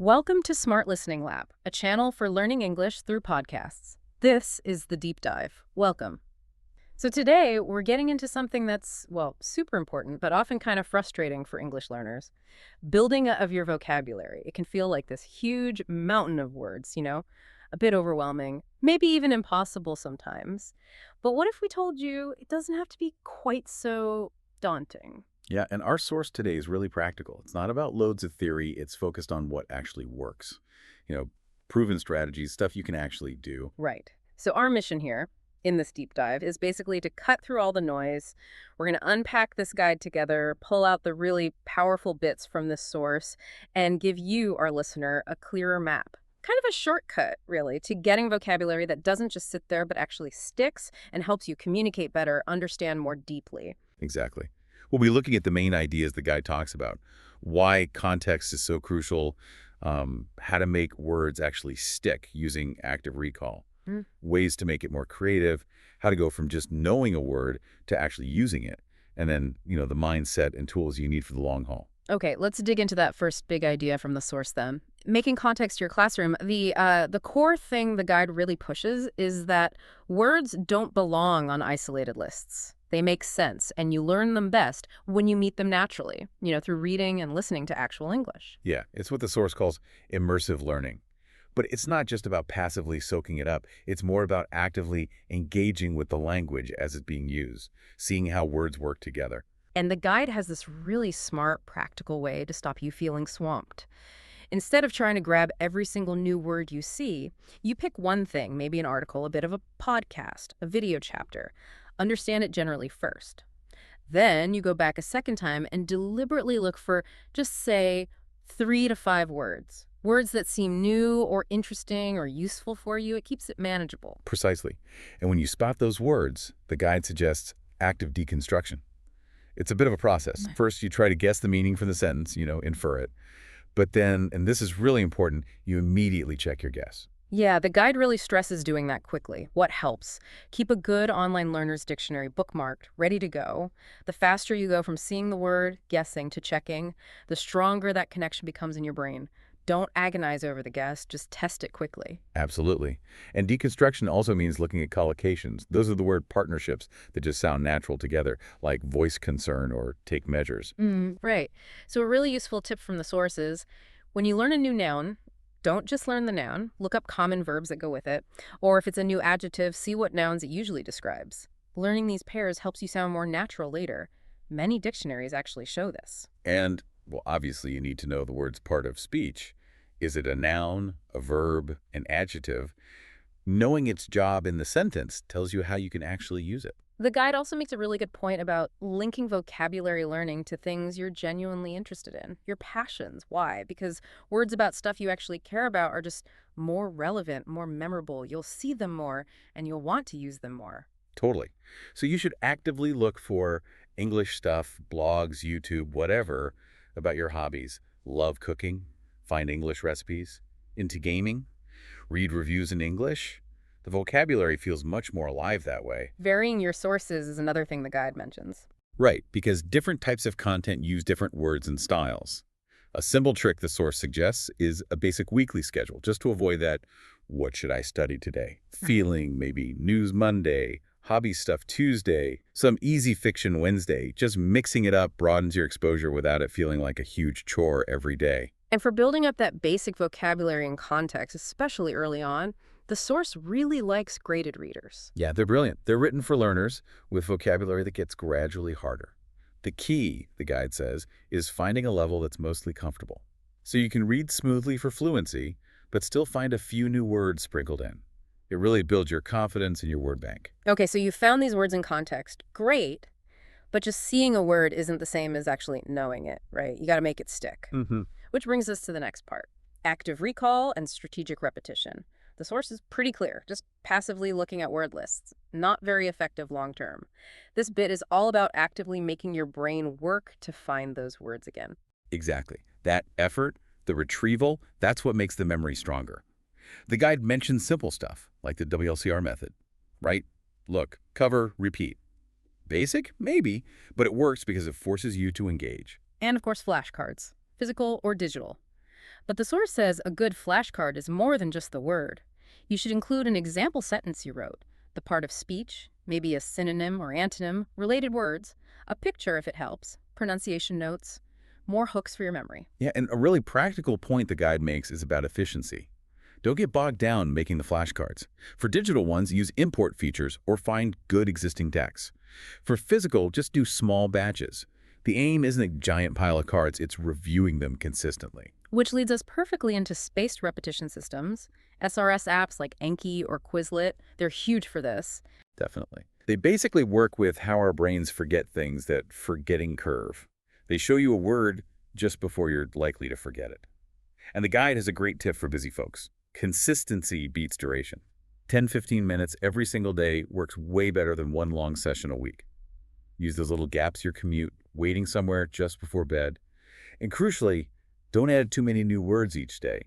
Welcome to Smart Listening Lab, a channel for learning English through podcasts. This is the deep dive. Welcome. So today we're getting into something that's, well, super important, but often kind of frustrating for English learners. Building of your vocabulary. It can feel like this huge mountain of words, a bit overwhelming, maybe even impossible sometimes. But what if we told you it doesn't have to be quite so daunting? Yeah, and our source today is really practical. It's not about loads of theory. It's focused on what actually works. You know, proven strategies, stuff you can actually do. Right. So our mission here in this deep dive is basically to cut through all the noise. We're going to unpack this guide together, pull out the really powerful bits from this source, and give you, our listener, a clearer map. Kind of a shortcut, really, to getting vocabulary that doesn't just sit there but actually sticks and helps you communicate better, understand more deeply. Exactly. We'll be looking at the main ideas the guide talks about, why context is so crucial, how to make words actually stick using active recall, ways to make it more creative, how to go from just knowing a word to actually using it, and then, the mindset and tools you need for the long haul. Okay, let's dig into that first big idea from the source then. Making context your classroom, the core thing the guide really pushes is that words don't belong on isolated lists. They make sense, and you learn them best when you meet them naturally, through reading and listening to actual English. Yeah, it's what the source calls immersive learning. But it's not just about passively soaking it up. It's more about actively engaging with the language as it's being used, seeing how words work together. And the guide has this really smart, practical way to stop you feeling swamped. Instead of trying to grab every single new word you see, you pick one thing, maybe an article, a bit of a podcast, a video chapter. Understand it generally first. Then you go back a second time and deliberately look for, just say, 3 to 5 words. Words that seem new or interesting or useful for you. It keeps it manageable. Precisely. And when you spot those words, the guide suggests active deconstruction. It's a bit of a process. First, you try to guess the meaning from the sentence, infer it. But then, and this is really important, you immediately check your guess. Yeah, the guide really stresses doing that quickly. What helps? Keep a good online learner's dictionary bookmarked, ready to go. The faster you go from seeing the word, guessing, to checking, the stronger that connection becomes in your brain. Don't agonize over the guess, just test it quickly. Absolutely. And deconstruction also means looking at collocations. Those are the word partnerships that just sound natural together, like voice concern or take measures. Right. So a really useful tip from the source is, when you learn a new noun, don't just learn the noun, look up common verbs that go with it, or if it's a new adjective, see what nouns it usually describes. Learning these pairs helps you sound more natural later. Many dictionaries actually show this. And, well, obviously you need to know the word's part of speech. Is it a noun, a verb, an adjective? Knowing its job in the sentence tells you how you can actually use it. The guide also makes a really good point about linking vocabulary learning to things you're genuinely interested in, your passions. Why? Because words about stuff you actually care about are just more relevant, more memorable. You'll see them more, and you'll want to use them more. Totally. So you should actively look for English stuff, blogs, YouTube, whatever, about your hobbies. Love cooking, find English recipes, into gaming, read reviews in English. The vocabulary feels much more alive that way. Varying your sources is another thing the guide mentions. Right, because different types of content use different words and styles. A simple trick the source suggests is a basic weekly schedule, just to avoid that, what should I study today? Feeling, maybe news Monday, hobby stuff Tuesday, some easy fiction Wednesday. Just mixing it up broadens your exposure without it feeling like a huge chore every day. And for building up that basic vocabulary and context, especially early on, the source really likes graded readers. Yeah, they're brilliant. They're written for learners with vocabulary that gets gradually harder. The key, the guide says, is finding a level that's mostly comfortable. So you can read smoothly for fluency, but still find a few new words sprinkled in. It really builds your confidence in your word bank. Okay, so you found these words in context. Great. But just seeing a word isn't the same as actually knowing it, right? You got to make it stick. Which brings us to the next part. Active recall and strategic repetition. The source is pretty clear, just passively looking at word lists. Not very effective long term. This bit is all about actively making your brain work to find those words again. Exactly. That effort, the retrieval, that's what makes the memory stronger. The guide mentions simple stuff, like the WLCR method. Right? Look, cover, repeat. Basic? Maybe, but it works because it forces you to engage. And of course, flashcards, physical or digital. But the source says a good flashcard is more than just the word. You should include an example sentence you wrote, the part of speech, maybe a synonym or antonym, related words, a picture if it helps, pronunciation notes, more hooks for your memory. Yeah, and a really practical point the guide makes is about efficiency. Don't get bogged down making the flashcards. For digital ones, use import features or find good existing decks. For physical, just do small batches. The aim isn't a giant pile of cards, it's reviewing them consistently. Which leads us perfectly into spaced repetition systems. SRS apps like Anki or Quizlet, they're huge for this. Definitely. They basically work with how our brains forget things, that forgetting curve. They show you a word just before you're likely to forget it. And the guide has a great tip for busy folks. Consistency beats duration. 10-15 minutes every single day works way better than one long session a week. Use those little gaps your commute, waiting somewhere just before bed. And crucially, don't add too many new words each day.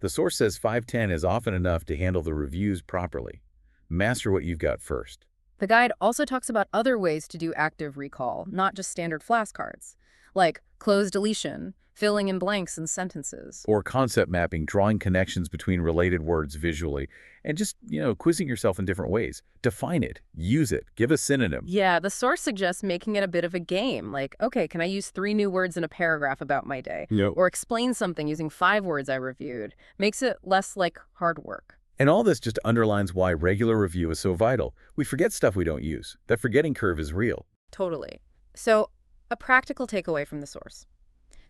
The source says 5-10 is often enough to handle the reviews properly. Master what you've got first. The guide also talks about other ways to do active recall, not just standard flashcards, like close deletion, filling in blanks in sentences. Or concept mapping, drawing connections between related words visually, and just, quizzing yourself in different ways. Define it, use it, give a synonym. Yeah, the source suggests making it a bit of a game, like, okay, can I use 3 new words in a paragraph about my day? Yep. Or explain something using 5 words I reviewed. Makes it less like hard work. And all this just underlines why regular review is so vital. We forget stuff we don't use. That forgetting curve is real. Totally. So, a practical takeaway from the source.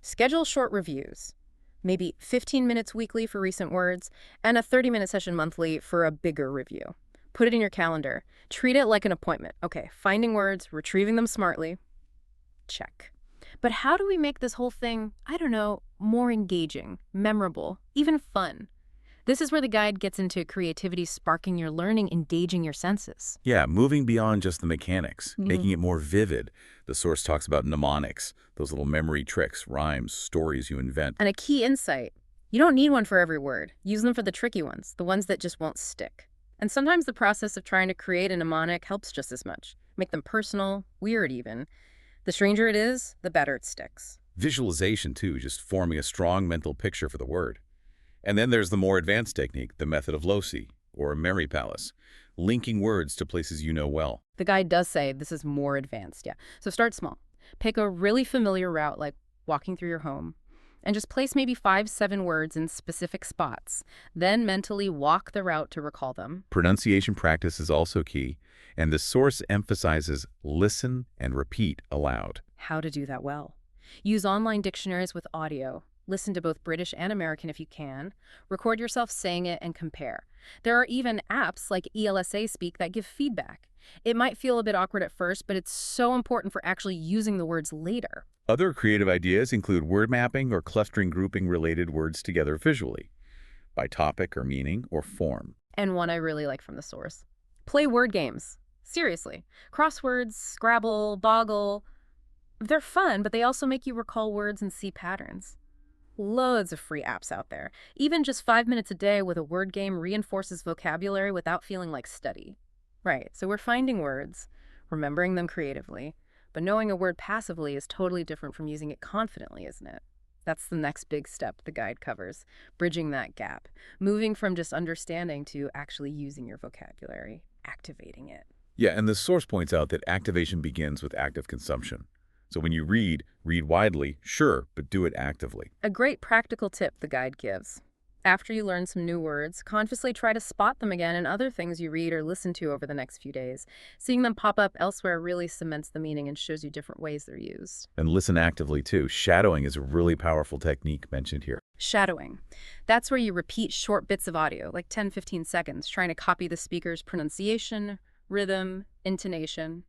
Schedule short reviews, maybe 15 minutes weekly for recent words, and a 30-minute session monthly for a bigger review. Put it in your calendar. Treat it like an appointment. Okay, finding words, retrieving them smartly. Check. But how do we make this whole thing, I don't know, more engaging, memorable, even fun? This is where the guide gets into creativity, sparking your learning, engaging your senses. Yeah, moving beyond just the mechanics, making it more vivid. The source talks about mnemonics, those little memory tricks, rhymes, stories you invent. And a key insight, you don't need one for every word. Use them for the tricky ones, the ones that just won't stick. And sometimes the process of trying to create a mnemonic helps just as much. Make them personal, weird even. The stranger it is, the better it sticks. Visualization, too, just forming a strong mental picture for the word. And then there's the more advanced technique, the method of loci, or memory palace, linking words to places you know well. The guide does say this is more advanced, yeah. So start small. Pick a really familiar route, like walking through your home, and just place maybe 5-7 words in specific spots. Then mentally walk the route to recall them. Pronunciation practice is also key, and the source emphasizes listen and repeat aloud. How to do that well. Use online dictionaries with audio. Listen to both British and American if you can. Record yourself saying it and compare. There are even apps like ELSA Speak that give feedback. It might feel a bit awkward at first, but it's so important for actually using the words later. Other creative ideas include word mapping or clustering grouping related words together visually, by topic or meaning or form. And one I really like from the source. Play word games. Seriously. Crosswords, Scrabble, Boggle. They're fun, but they also make you recall words and see patterns. Loads of free apps out there. Even just 5 minutes a day with a word game reinforces vocabulary without feeling like study. Right, so we're finding words, remembering them creatively, but knowing a word passively is totally different from using it confidently, isn't it? That's the next big step the guide covers, bridging that gap, moving from just understanding to actually using your vocabulary, activating it. Yeah, and the source points out that activation begins with active consumption. So when you read widely, sure, but do it actively. A great practical tip the guide gives. After you learn some new words, consciously try to spot them again in other things you read or listen to over the next few days. Seeing them pop up elsewhere really cements the meaning and shows you different ways they're used. And listen actively, too. Shadowing is a really powerful technique mentioned here. Shadowing. That's where you repeat short bits of audio, like 10-15 seconds, trying to copy the speaker's pronunciation, rhythm, intonation.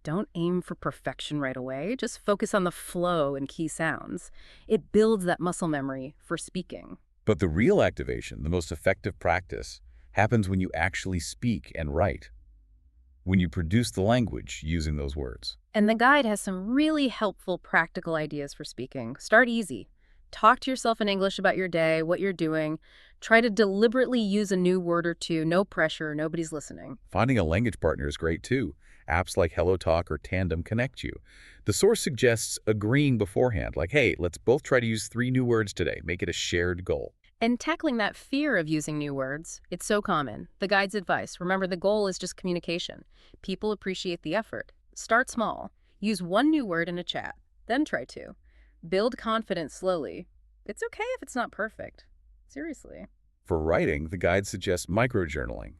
Don't aim for perfection right away. Just focus on the flow and key sounds. It builds that muscle memory for speaking. But the real activation, the most effective practice, happens when you actually speak and write. When you produce the language using those words. And the guide has some really helpful practical ideas for speaking. Start easy. Talk to yourself in English about your day, what you're doing. Try to deliberately use a new word or two. No pressure. Nobody's listening. Finding a language partner is great, too. Apps like HelloTalk or Tandem connect you. The source suggests agreeing beforehand, like, hey, let's both try to use 3 new words today. Make it a shared goal. And tackling that fear of using new words, it's so common. The guide's advice, remember the goal is just communication. People appreciate the effort. Start small. Use 1 new word in a chat, then try 2. Build confidence slowly. It's okay if it's not perfect. Seriously. For writing, the guide suggests microjournaling.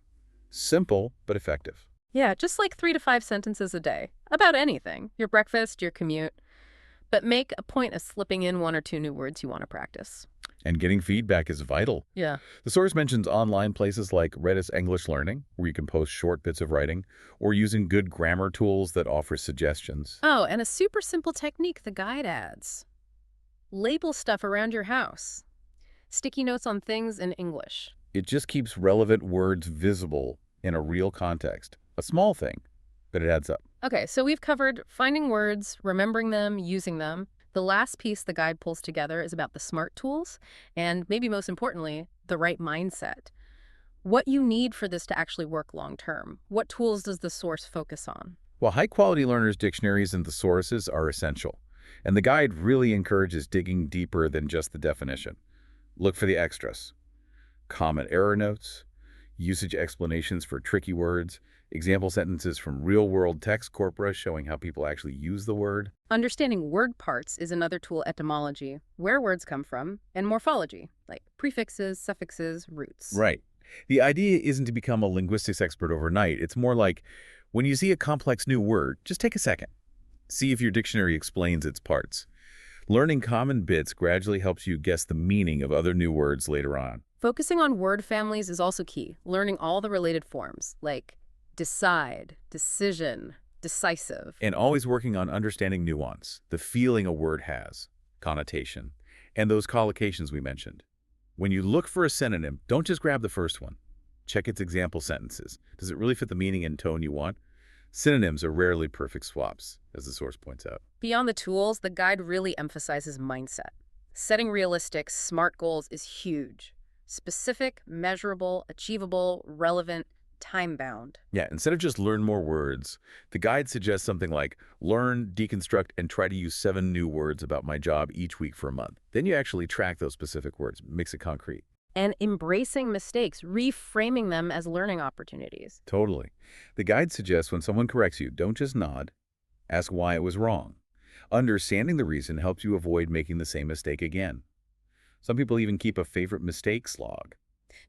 Simple, but effective. Yeah, just like 3 to 5 sentences a day. About anything. Your breakfast, your commute. But make a point of slipping in 1 or 2 new words you want to practice. And getting feedback is vital. Yeah. The source mentions online places like Reddit's English Learning, where you can post short bits of writing, or using good grammar tools that offer suggestions. Oh, and a super simple technique the guide adds. Label stuff around your house. Sticky notes on things in English. It just keeps relevant words visible in a real context. A small thing, but it adds up. Okay, so we've covered finding words, remembering them, using them. The last piece the guide pulls together is about the SMART tools, and maybe most importantly, the right mindset. What you need for this to actually work long term. What tools does the source focus on? While high-quality learners' dictionaries and thesauruses are essential, and the guide really encourages digging deeper than just the definition. Look for the extras. Common error notes, usage explanations for tricky words, example sentences from real-world text corpora showing how people actually use the word. Understanding word parts is another tool: etymology, where words come from, and morphology, like prefixes, suffixes, roots. Right. The idea isn't to become a linguistics expert overnight. It's more like, when you see a complex new word, just take a second. See if your dictionary explains its parts. Learning common bits gradually helps you guess the meaning of other new words later on. Focusing on word families is also key. Learning all the related forms, like decide, decision, decisive. And always working on understanding nuance, the feeling a word has, connotation, and those collocations we mentioned. When you look for a synonym, don't just grab the first one. Check its example sentences. Does it really fit the meaning and tone you want? Synonyms are rarely perfect swaps, as the source points out. Beyond the tools, the guide really emphasizes mindset. Setting realistic, SMART goals is huge. Specific, measurable, achievable, relevant, time-bound. Yeah, instead of just learn more words, the guide suggests something like learn, deconstruct, and try to use 7 new words about my job each week for a month. Then you actually track those specific words, makes it concrete. And embracing mistakes, reframing them as learning opportunities. Totally. The guide suggests when someone corrects you, don't just nod, ask why it was wrong. Understanding the reason helps you avoid making the same mistake again. Some people even keep a favorite mistakes log.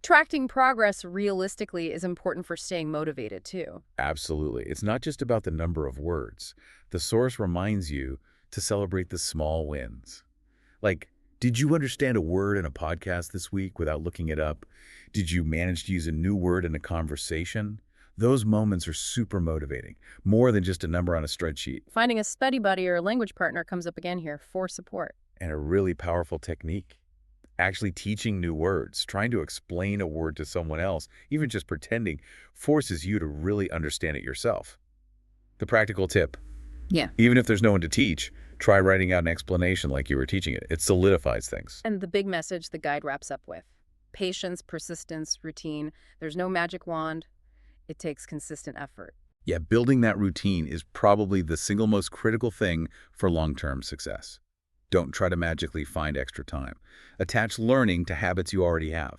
Tracking progress realistically is important for staying motivated, too. Absolutely. It's not just about the number of words. The source reminds you to celebrate the small wins. Like, did you understand a word in a podcast this week without looking it up? Did you manage to use a new word in a conversation? Those moments are super motivating, more than just a number on a spreadsheet. Finding a study buddy or a language partner comes up again here for support. And a really powerful technique. Actually teaching new words, trying to explain a word to someone else, even just pretending, forces you to really understand it yourself. The practical tip. Yeah. Even if there's no one to teach, try writing out an explanation like you were teaching it. It solidifies things. And the big message the guide wraps up with: patience, persistence, routine. There's no magic wand. It takes consistent effort. Yeah, building that routine is probably the single most critical thing for long-term success. Don't try to magically find extra time. Attach learning to habits you already have.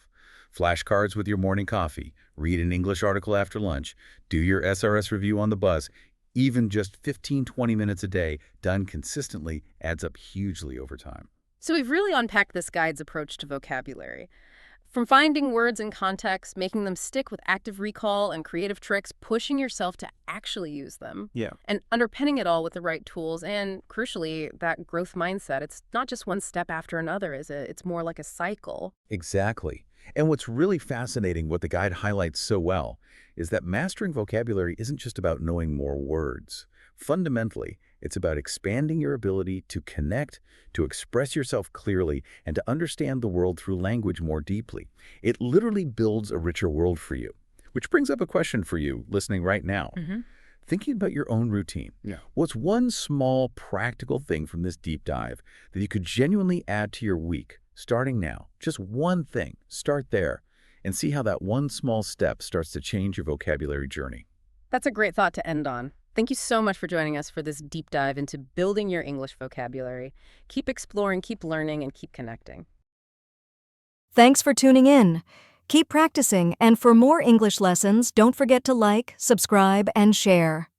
Flashcards with your morning coffee, read an English article after lunch, do your SRS review on the bus. Even just 15-20 minutes a day, done consistently, adds up hugely over time. So we've really unpacked this guide's approach to vocabulary. From finding words in context, making them stick with active recall and creative tricks, pushing yourself to actually use them. Yeah. And underpinning it all with the right tools and, crucially, that growth mindset. It's not just one step after another, is it? It's more like a cycle. Exactly. And what's really fascinating, what the guide highlights so well, is that mastering vocabulary isn't just about knowing more words. Fundamentally, it's about expanding your ability to connect, to express yourself clearly, and to understand the world through language more deeply. It literally builds a richer world for you. Which brings up a question for you listening right now. Thinking about your own routine. Yeah. What's one small practical thing from this deep dive that you could genuinely add to your week, starting now? Just one thing. Start there and see how that one small step starts to change your vocabulary journey. That's a great thought to end on. Thank you so much for joining us for this deep dive into building your English vocabulary. Keep exploring, keep learning, and keep connecting. Thanks for tuning in. Keep practicing, and for more English lessons, don't forget to like, subscribe, and share.